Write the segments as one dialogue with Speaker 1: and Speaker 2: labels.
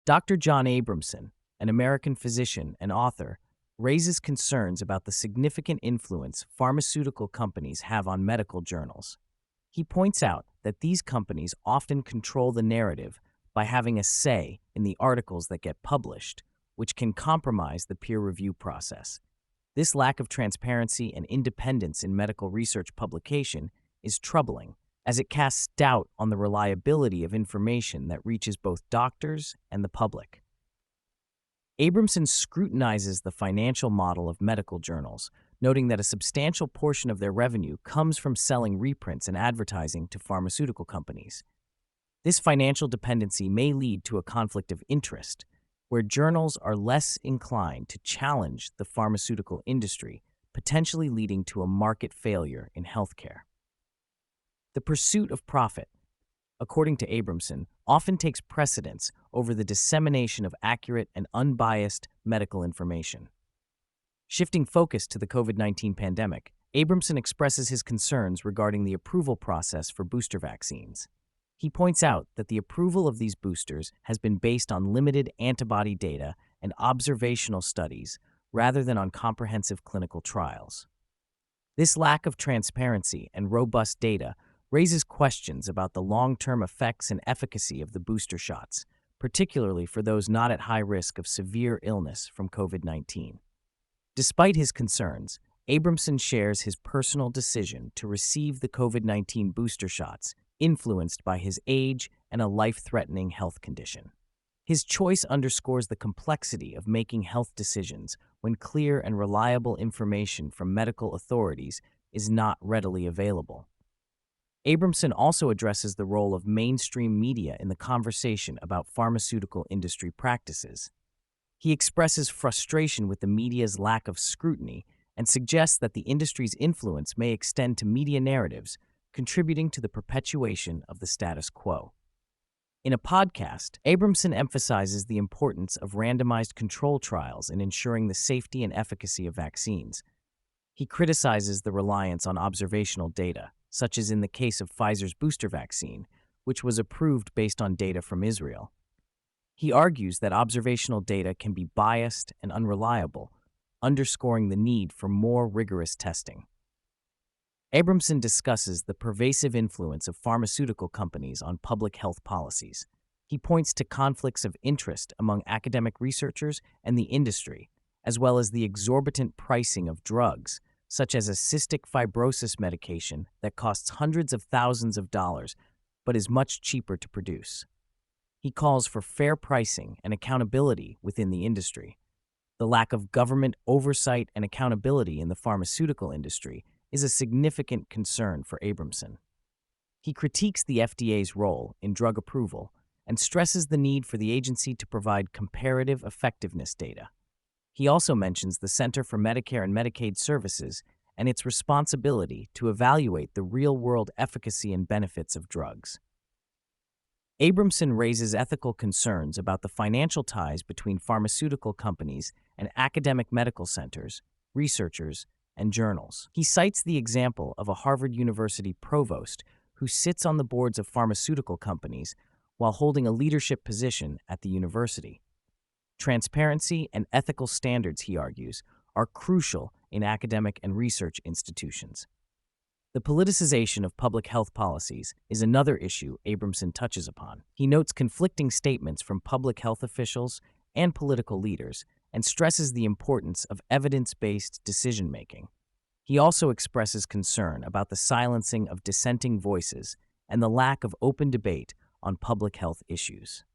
Speaker 1: Dr. John Abramson, an American physician and author, raises concerns about the significant influence pharmaceutical companies have on medical journals. He points out that these companies often control the narrative by having a say in the articles that get published, which can compromise the peer review process. This lack of transparency and independence in medical research publication is troubling, as it casts doubt on the reliability of information that reaches both doctors and the public. Abramson scrutinizes the financial model of medical journals, noting that a substantial portion of their revenue comes from selling reprints and advertising to pharmaceutical companies. This financial dependency may lead to a conflict of interest, where journals are less inclined to challenge the pharmaceutical industry, potentially leading to a market failure in healthcare. The pursuit of profit, according to Abramson, often takes precedence over the dissemination of accurate and unbiased medical information. Shifting focus to the COVID-19 pandemic, Abramson expresses his concerns regarding the approval process for booster vaccines. He points out that the approval of these boosters has been based on limited antibody data and observational studies rather than on comprehensive clinical trials. This lack of transparency and robust data raises questions about the long-term effects and efficacy of the booster shots, particularly for those not at high risk of severe illness from COVID-19. Despite his concerns, Abramson shares his personal decision to receive the COVID-19 booster shots, influenced by his age and a life-threatening health condition. His choice underscores the complexity of making health decisions when clear and reliable information from medical authorities is not readily available. Abramson also addresses the role of mainstream media in the conversation about pharmaceutical industry practices. He expresses frustration with the media's lack of scrutiny and suggests that the industry's influence may extend to media narratives, contributing to the perpetuation of the status quo. In a podcast, Abramson emphasizes the importance of randomized control trials in ensuring the safety and efficacy of vaccines. He criticizes the reliance on observational data, such as in the case of Pfizer's booster vaccine, which was approved based on data from Israel. He argues that observational data can be biased and unreliable, underscoring the need for more rigorous testing. Abramson discusses the pervasive influence of pharmaceutical companies on public health policies. He points to conflicts of interest among academic researchers and the industry, as well as the exorbitant pricing of drugs, such as a cystic fibrosis medication that costs hundreds of thousands of dollars but is much cheaper to produce. He calls for fair pricing and accountability within the industry. The lack of government oversight and accountability in the pharmaceutical industry is a significant concern for Abramson. He critiques the FDA's role in drug approval and stresses the need for the agency to provide comparative effectiveness data. He also mentions the Center for Medicare and Medicaid Services and its responsibility to evaluate the real-world efficacy and benefits of drugs. Abramson raises ethical concerns about the financial ties between pharmaceutical companies and academic medical centers, researchers, and journals. He cites the example of a Harvard University provost who sits on the boards of pharmaceutical companies while holding a leadership position at the university. Transparency and ethical standards, he argues, are crucial in academic and research institutions. The politicization of public health policies is another issue Abramson touches upon. He notes conflicting statements from public health officials and political leaders and stresses the importance of evidence-based decision-making. He also expresses concern about the silencing of dissenting voices and the lack of open debate on public health issues.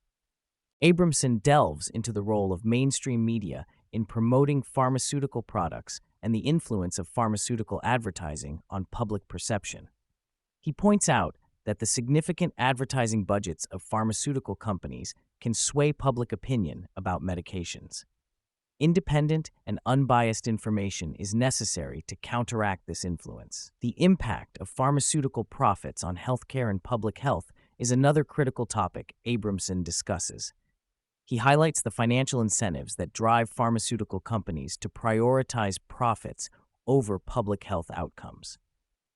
Speaker 1: Abramson delves into the role of mainstream media in promoting pharmaceutical products and the influence of pharmaceutical advertising on public perception. He points out that the significant advertising budgets of pharmaceutical companies can sway public opinion about medications. Independent and unbiased information is necessary to counteract this influence. The impact of pharmaceutical profits on healthcare and public health is another critical topic Abramson discusses. He highlights the financial incentives that drive pharmaceutical companies to prioritize profits over public health outcomes.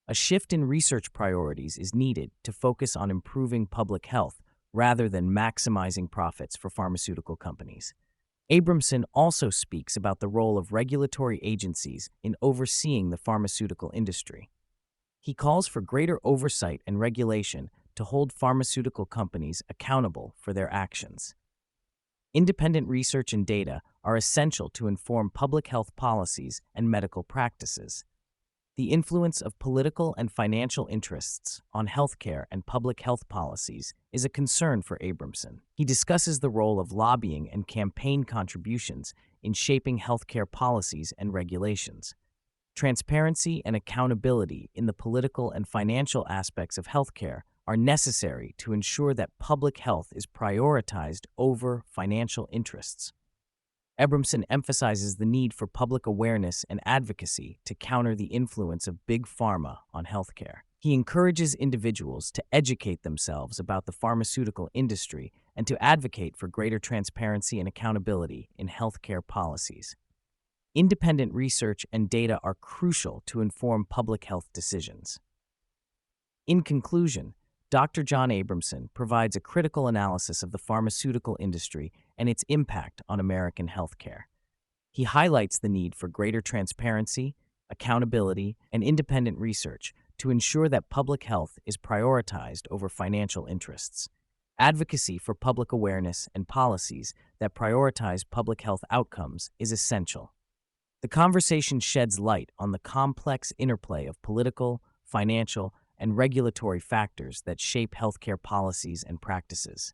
Speaker 1: A shift in research priorities is needed to focus on improving public health rather than maximizing profits for pharmaceutical companies. Abramson also speaks about the role of regulatory agencies in overseeing the pharmaceutical industry. He calls for greater oversight and regulation to hold pharmaceutical companies accountable for their actions. Independent research and data are essential to inform public health policies and medical practices. The influence of political and financial interests on healthcare and public health policies is a concern for Abramson. He discusses the role of lobbying and campaign contributions in shaping healthcare policies and regulations. Transparency and accountability in the political and financial aspects of healthcare are necessary to ensure that public health is prioritized over financial interests. Abramson emphasizes the need for public awareness and advocacy to counter the influence of big pharma on healthcare. He encourages individuals to educate themselves about the pharmaceutical industry and to advocate for greater transparency and accountability in healthcare policies. Independent research and data are crucial to inform public health decisions. In conclusion, Dr. John Abramson provides a critical analysis of the pharmaceutical industry and its impact on American healthcare. He highlights the need for greater transparency, accountability, and independent research to ensure that public health is prioritized over financial interests. Advocacy for public awareness and policies that prioritize public health outcomes is essential. The conversation sheds light on the complex interplay of political, financial, and regulatory factors that shape healthcare policies and practices.